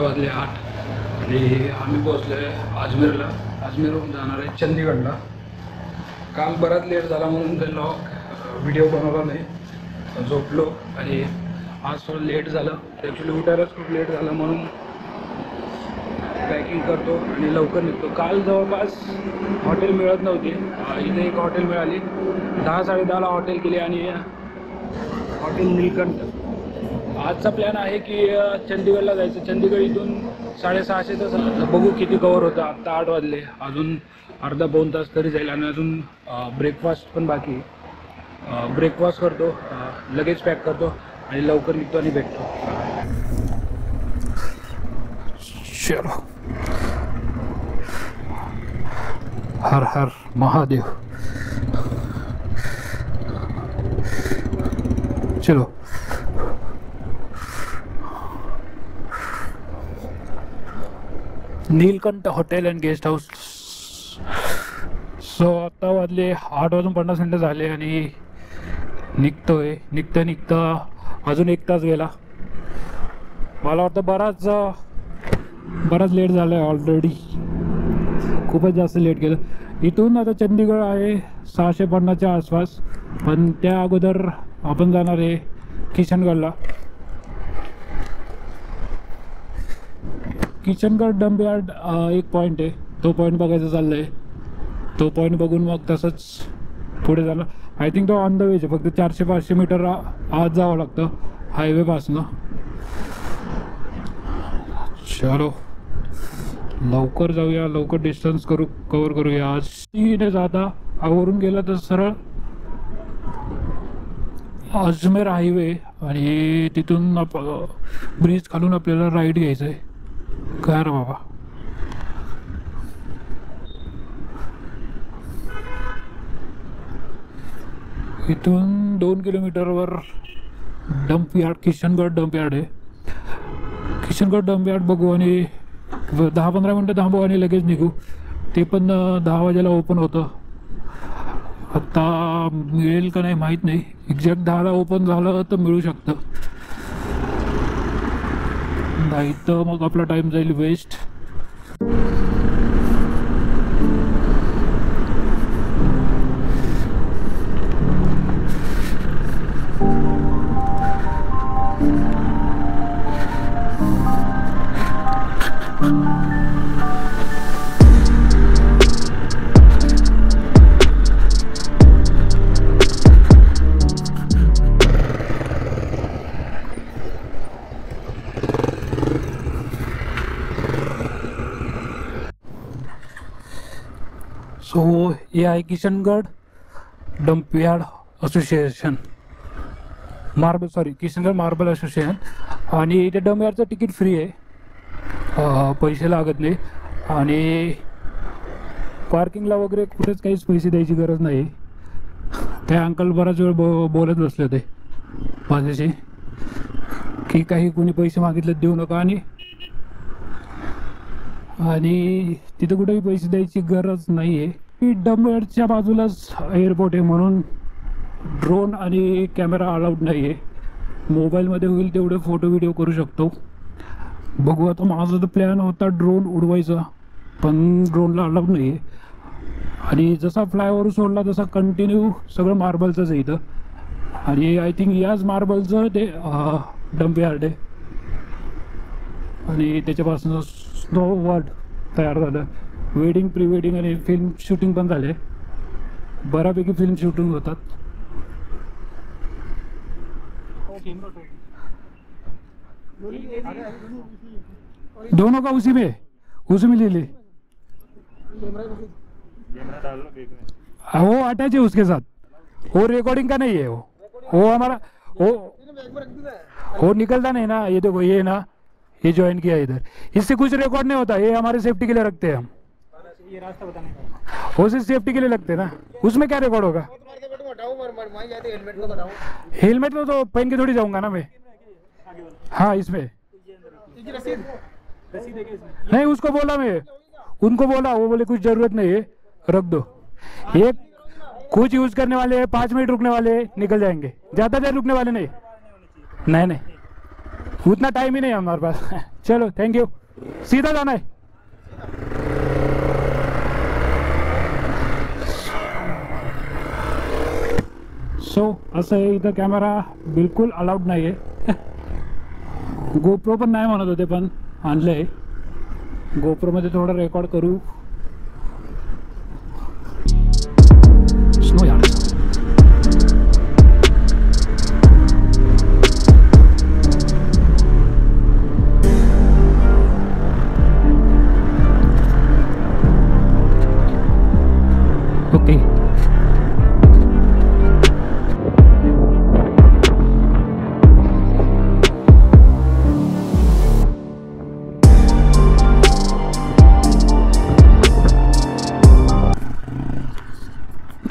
वाजले 8 आणि आम्ही पोहोचलो आहे अजमेरला. अजमेरहून जाणार आहे चंदीगडला. काल बराच लेट झाला म्हणून ते व्हिडिओ बनवला नाही, झोपलो. आणि आज थोडं लेट झालं, ॲक्च्युली उठायलाच खूप लेट झालं म्हणून पॅकिंग करतो आणि लवकर निघतो. काल जवळपास हॉटेल मिळत नव्हती, इथे एक हॉटेल मिळाली. 10-10:30ला हॉटेल केली आणि हॉटेल नीलकंठ. आजचा प्लॅन आहे की चंदीगडला जायचं. चंदीगड इथून 650 तास, बघू किती कवर होतं. आत्ता 8 वाजले, अजून अर्धा-पाऊण तास तरी जाईल. आणि अजून ब्रेकफास्ट पण बाकी. ब्रेकफास्ट करतो, लगेच पॅक करतो आणि लवकर निघतो आणि भेटतो. चलो, हर हर महादेव. चलो. Nilkanth hotel and guest house. So आत्ता वाजले 8:50 झाले आणि निघतोय. निघता अजून 1 तास गेला. मला वाटतं बराच लेट झाला आहे ऑलरेडी, खूपच जास्त लेट केलं. इथून आता चंदीगड आहे 650च्या आसपास, पण त्या अगोदर आपण जाणार आहे किशनगडला. किशनगड डंपयार्ड एक पॉईंट आहे, तो पॉईंट बघायचा चाललं आहे. तो पॉईंट बघून मग तसंच पुढे जाणार. आय थिंक तो ऑन द वेज आहे, फक्त 400-500 मीटर आत जावं लागतं हायवेपासनं. चलो लवकर जाऊया, लवकर डिस्टन्स कवर करूया. आज ने जाता आवरून गेला तर सरळ अजमेर हायवे आणि तिथून ब्रिज खालून आपल्याला राईट घ्यायचं आहे. काय रे बाबा, इथून 2 किलोमीटरवर डंपयार्ड, किशनगड डंपयार्ड आहे. किशनगड डंपयार्ड बघू आणि 10-15 मिनटं थांबू आणि लगेच निघू. ते पण 10 वाजेला ओपन होतं. आता मिळेल का नाही माहीत नाही. एक्झॅक्ट 10ला ओपन झालं तर मिळू शकतं, नाही तर मग आपला टाईम जाईल वेस्ट. सो ये आहे Kishangarh dump yard association, Kishangarh marble association. आणि इथे डंपयार्डचं तिकीट फ्री आहे, पैसे लागत नाही. आणि पार्किंगला वगैरे कुठेच काहीच पैसे द्यायची गरज नाही. ते अंकल बराच वेळ बोलत बसले होते माझ्याशी की काही कोणी पैसे मागितले देऊ नका. आणि तिथे कुठेही पैसे द्यायची गरज नाही आहे. डंपयार्डच्या बाजूलाच एअरपोर्ट आहे म्हणून ड्रोन आणि कॅमेरा अलाउड नाही आहे. मोबाईलमध्ये होईल तेवढे फोटो व्हिडिओ करू शकतो. बघू आता. माझा तर प्लॅन होता ड्रोन उडवायचा, पण ड्रोनला अलाउड नाही आहे. आणि जसा फ्लायओव्हर सोडला तसा कंटिन्यू सगळं मार्बलचंच आहे इथं. आणि आय थिंक याच मार्बलचं ते डंपयार्ड आहे. आणि त्याच्यापासून स्नो वर्ल्ड तयार झालं. वेडिंग, प्री वेडिंग आणि फिल्म शूटिंग पण झाले. बऱ्यापैकी फिल्म शूटिंग होतात. दोनों का उसी में ले ले. वो अटैच है उसके साथ, वो रिकॉर्डिंग का नहीं है. वो हमारा वो निकलता नहीं ना. ये देखो, ये ना, ये ज्वाइन किया इधर. इससे कुछ रिकॉर्ड नहीं होता. ये हमारे सेफ्टी के लिए रखते हैं हम. ये रास्ता बताने का, वो सिर्फ सेफ्टी के लिए लगते हैं ना. उसमें क्या रिकॉर्ड होगा? हेलमेट में तो पहन के थोड़ी जाऊंगा ना मैं. हाँ, इसमें नहीं. उसको बोला मैं, उनको बोला, वो बोले कुछ जरूरत नहीं है, रख दो. ये कुछ यूज करने वाले हैं, 5 मिनट रुकने वाले हैं, निकल जाएंगे. ज्यादा देर रुकने वाले नहीं. नहीं, उतना टाइम ही नहीं है हमारे पास. चलो थैंक यू। सीधा जाना है। सो असं आहे, इथं कॅमेरा बिलकुल अलाउड नाही आहे। गोप्रो पण नाही म्हणत होते, पण आणलं आहे। गोप्रोमध्ये थोडं रेकॉर्ड करू। स्नो यार। ओके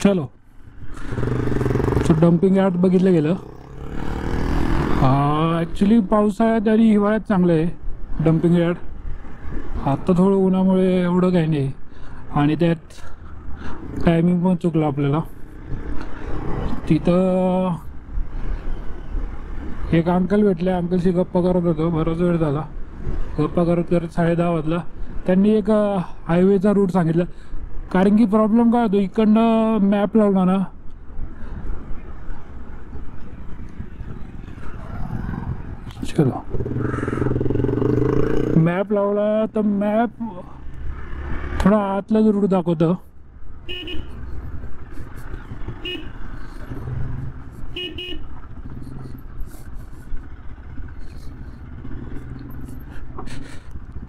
चलो। सो डम्पिंग यार्ड बघितलं गेलं। ॲक्च्युली पावसाळ्यात आणि हिवाळ्यात चांगलं आहे डम्पिंग यार्ड। आत्ता थोडं उन्हामुळे एवढं काही नाही, आणि त्यात टायमिंग पण चुकलं आपल्याला। तिथं एक अंकल भेटले, अंकलशी गप्पा करत होतो, बराच वेळ झाला गप्पा करत करत 10:30 वाजला। त्यांनी एक हायवेचा रूट सांगितला, कारण की प्रॉब्लेम काय होतो, इकडनं मॅप लावला ना, चलो मॅप लावला तर मॅप थोडा आतला रूट दाखवतं।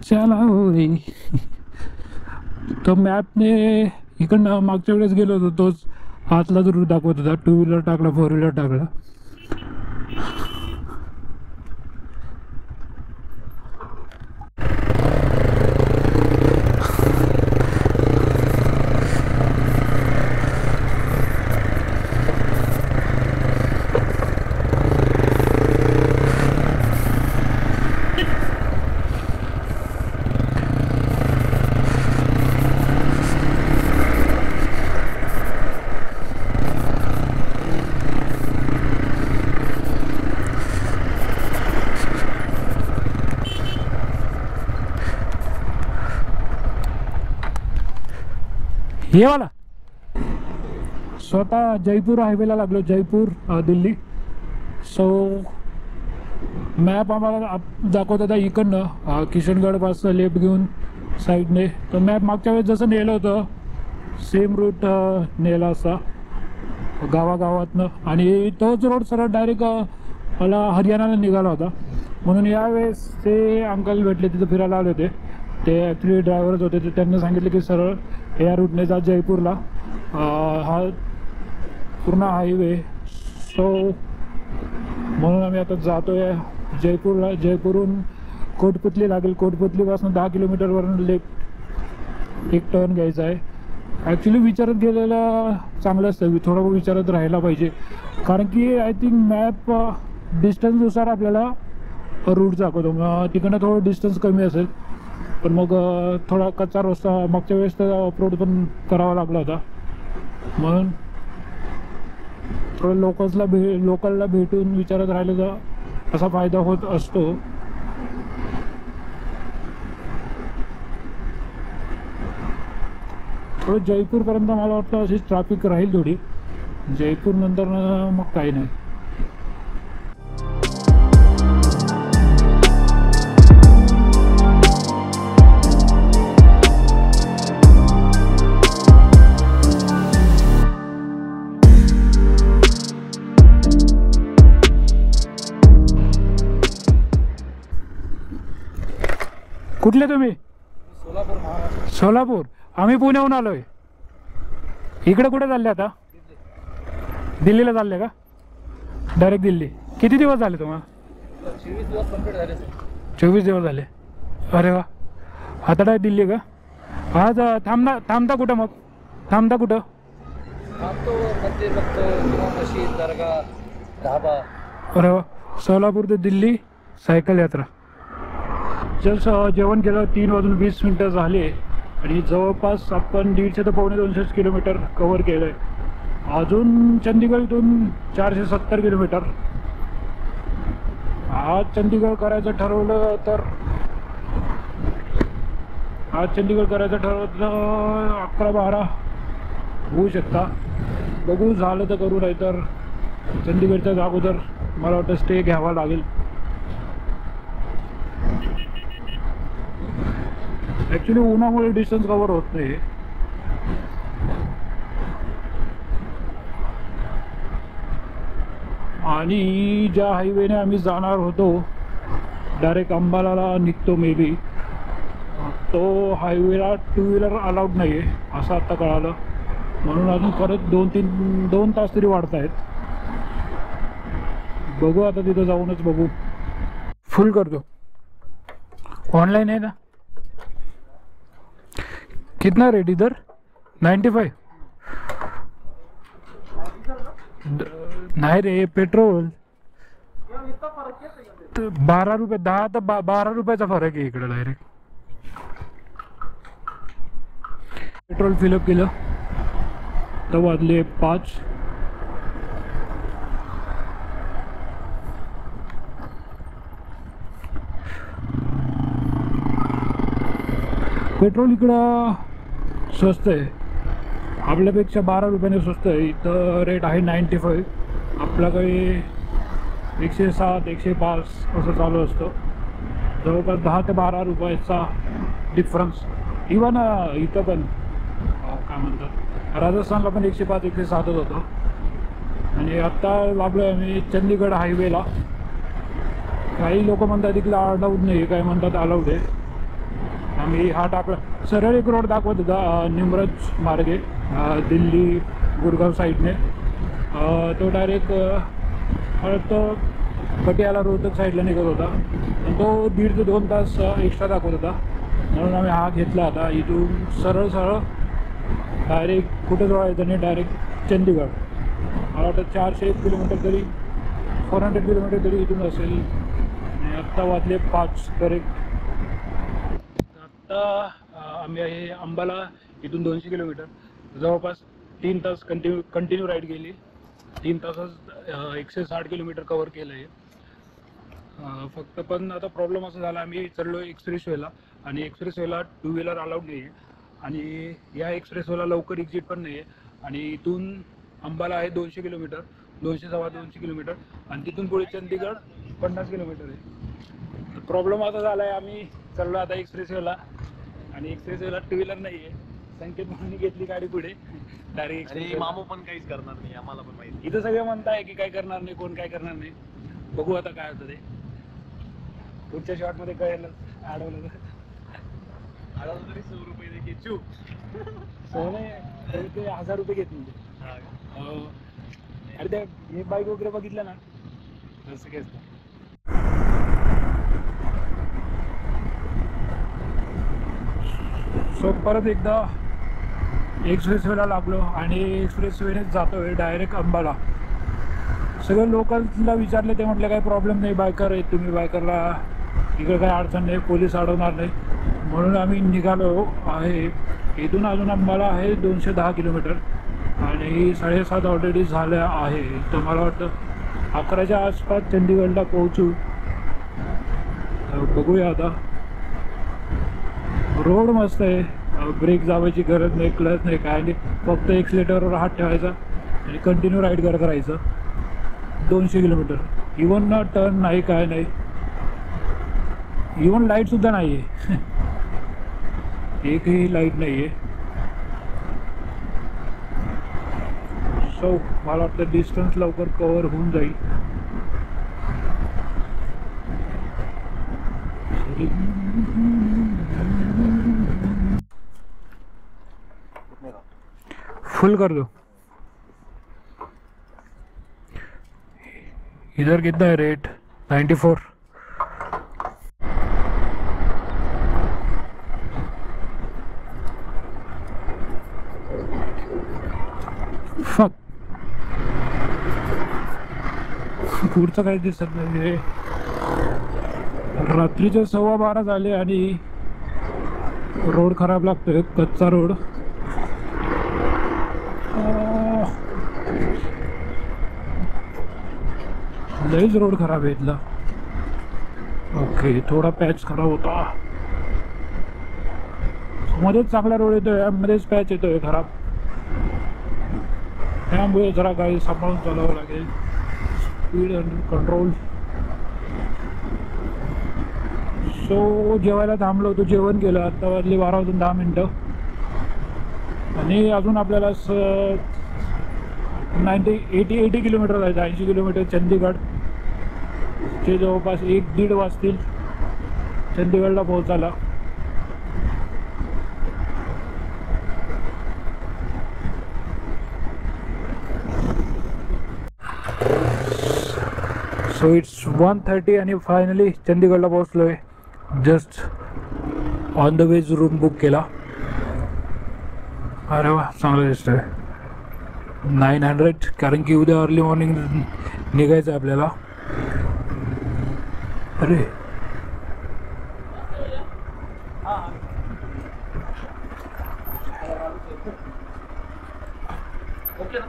चला हो रे। तो मॅपने इकडनं मागच्या वेळेस गेलो होतो, तोच आतला रूट दाखवत होता। 2 व्हीलर टाकला, 4 व्हीलर टाकला। ये वाला स्वतः जयपूर हायवेला लागलो, जयपूर दिल्ली। सो मॅप आम्हाला दाखवत होता इकडनं किशनगडपासून लेफ्ट घेऊन साईडने। तर मॅप मागच्या वेळेस जसं नेलं होतं सेम रूट नेला असा गावागावातनं, आणि तोच रोड सरळ डायरेक्ट मला हरियाणाला निघाला होता। म्हणून यावेळेस ते अंकल भेटले, तिथं फिरायला आले होते, ते ॲक्च्युली ड्रायव्हरच होते। ते त्यांनी सांगितले की सरळ या रूटने जा जयपूरला, हा पूर्ण हायवे। सो म्हणून आम्ही आता जातो आहे जयपूरला। जयपूरहून कोटपुतली लागेल, कोटपुतलीपासून 10 किलोमीटरवरून लेफ्ट एक टर्न घ्यायचा आहे। ॲक्च्युली विचारत गेलेलं चांगलं असतं, थोडं विचारत राहायला पाहिजे, कारण की आय थिंक मॅप डिस्टन्सनुसार आपल्याला रूट दाखवतो। मग तिकडनं थोडं डिस्टन्स कमी असेल, पण मग थोडा कच्चा रस्ता मागच्या वेळेस तर ऑफरोड पण करावा लागला होता। म्हणून थोडं लोकलला भेटून विचारत राहिलं तर असा फायदा होत असतो। थोडं जयपूरपर्यंत मला वाटतं अशीच ट्रॅफिक राहील थोडी, जयपूर नंतर मग काही नाही। कुठले तुम्ही? सोलापूर, महाराष्ट्र। सोलापूर। आम्ही पुण्याहून आलोय। इकडे कुठे चालले आता? दिल्लीला चालले का? डायरेक्ट दिल्ली। किती दिवस झाले तुम्हाला? 24 दिवस कंप्लीट झाले सर। 24 दिवस झाले। अरे वा। आता डायरेक्ट दिल्ली का? आज थांबता कुठं मग? थांबता कुठं? तो मंदिर बघतो, किंवा मशीद, दर्गा, ढाबा। अरे वा। सोलापूर ते दिल्ली सायकल यात्रा। जस्ट जेवण केलं, 3:20 झाले, आणि जवळपास आपण 150 ते 250 किलोमीटर कवर केलं आहे। अजून चंदीगड 470 किलोमीटर। आज चंदीगड करायचं ठरवलं तर आज चंदीगड करायचं ठरवलं 11-12 होऊ शकता. बघू झालं तर करू, नाही तर चंदीगडच्या अगोदर मला वाटतं स्टे घ्यावा लागेल. ॲक्च्युली उन्हामुळे डिस्टन्स कव्हर होत नाही. आणि ज्या हायवेने आम्ही जाणार होतो डायरेक्ट अंबालाला निघतो मे बी, तो हायवेला 2 व्हीलर अलाउड नाही आहे असं आत्ता कळालं. म्हणून अजून परत 2 तास तरी वाढत आहेत. बघू आता तिथं जाऊनच बघू. फुल करतो. ऑनलाइन है ना? कितना रेट इधर? 95. नाही रे, पेट्रोल 12 रुपये, 10 तर 12 रुपयाचा फरक आहे इकडे डायरेक्ट. पेट्रोल फिलअप केलं तर वाजले 5. पेट्रोल इकडं स्वस्त आहे, आपल्यापेक्षा 12 रुपयाने स्वस्त आहे. इथं रेट आहे 95. आपल्याकडे 107, 105 असं चालू असतं. जवळपास 10 ते 12 रुपयाचा डिफरन्स. इवन इथं पण काय म्हणतात, राजस्थानला पण 105, 107च होतं. आणि आत्ता लागलो आहे आम्ही चंदीगड हायवेला. काही लोक म्हणतात इकडे अलाउड नाही, काही म्हणतात अलाउड आहे. आम्ही हा टाकला, सरळ एक रोड दाखवत होता निमरज मार्गे, दिल्ली गुरगाव साईडने. तो डायरेक्ट पटियाला रोहतक साईडला निघत होता. तो 1.5 ते 2 तास एक्स्ट्रा दाखवत होता. म्हणून आम्ही हा घेतला. आता इथून सरळ डायरेक्ट कुठं जायचं नाही, डायरेक्ट चंदीगड. मला वाटतं 401 किलोमीटर तरी, 400 किलोमीटर तरी इथून असेल. आणि आत्ता वाजले 5 करेक्ट. आत्ता आम्ही आहे अंबाला, इथून 200 किलोमीटर. जवळपास 3 तास कंटिन्यू राईड गेली. 3 तासात 160 किलोमीटर कवर केलं आहे. फक्त पण आता प्रॉब्लेम असा झाला, आम्ही चढलो एक्सप्रेसवेला आणि एक्सप्रेसवेला 2 व्हीलर अलाउड नाही आहे. आणि या एक्सप्रेसवेला लवकर एक्झिट पण नाही आहे. आणि इथून अंबाला आहे 200 किलोमीटर, 200-250 किलोमीटर. आणि तिथून पुढे चंदीगड 50 किलोमीटर आहे. प्रॉब्लेम असा झाला आहे, आम्ही चढलो आता एक्सप्रेसवेला आणि एक्सप्रेसवेला 2 व्हीलर नाही आहे. संकेत म्हणून घेतली गाडी पुढे डायरेक्ट. अरे मामू पण काहीच करणार नाही, आम्हाला पण माहिती. इथं सगळे म्हणताय की काय करणार नाही, कोण काय करणार नाही. बघू आता काय होतं ते. पुढच्या शॉर्टमध्ये कळेल. अडवलं तरी 100 रुपये दे की चूक. नाही ते 1000 रुपये घेत म्हणजे. अरे त्या हे बाईक वगैरे बघितलं ना, तसं काय असतं. सो परत एकदा एक्सप्रेसवेला लागलो आणि एक्सप्रेसवेनेच जातो आहे डायरेक्ट अंबाला. सगळं लोकलला विचारले, ते म्हटलं काही प्रॉब्लेम नाही, बायकर आहेत तुम्ही, बायकरला इकडे काही अडचण नाही, पोलीस अडवणार नाही. म्हणून आम्ही निघालो आहे. इथून अजून अंबाला आहे 210 किलोमीटर आणि 7:30 ऑलरेडी झाल्या आहे. तर मला वाटतं 11च्या आसपास चंदीगडला पोहोचू. बघूया आता. रोड मस्त आहे, ब्रेक जावायची गरज नाही, क्लच नाही, काय नाही. फक्त एक्सिलेटरवर हात ठेवायचा आणि कंटिन्यू राईड करत राहायचं 200 किलोमीटर. इवन ना टर्न नाही, काय नाही. इवन लाईटसुद्धा नाही आहे. एकही लाईट नाही आहे. सो मला वाटतं डिस्टन्स लवकर कवर होऊन जाईल. फुल कर दो. इधर कितना है रेट? 94. फक, पुढचं काही दिसत नाही. रात्रीचे 12:15 झाले आणि रोड खराब लागतोय, कच्चा रोड. लईच रोड खराब आहे इथला. ओके, थोडा पॅच खराब होता. मध्येच चांगला रोड येतोय, मध्येच पॅच येतोय खराब, त्यामुळे जरा गाडी सांभाळून चालवावं लागेल. Speed under control. सो जेवायला थांबलो होतो, जेवण केलं. आता वाजले 12 वाजून 10 मिनटं आणि अजून आपल्याला 80 किलोमीटर जायचं, 80 किलोमीटर चंदीगड. ते जवळपास 1-1.5 वाजतील चंदीगडला पोहोचायला. सो इट्स 1:30 आणि फायनली चंदीगडला पोहोचलो आहे. Just on the ways room book केला. अरे वा, चांगलं दिसतंय. 900, कारण की उद्या अर्ली मॉर्निंग निघायचं आहे आपल्याला. अरे ओके ना.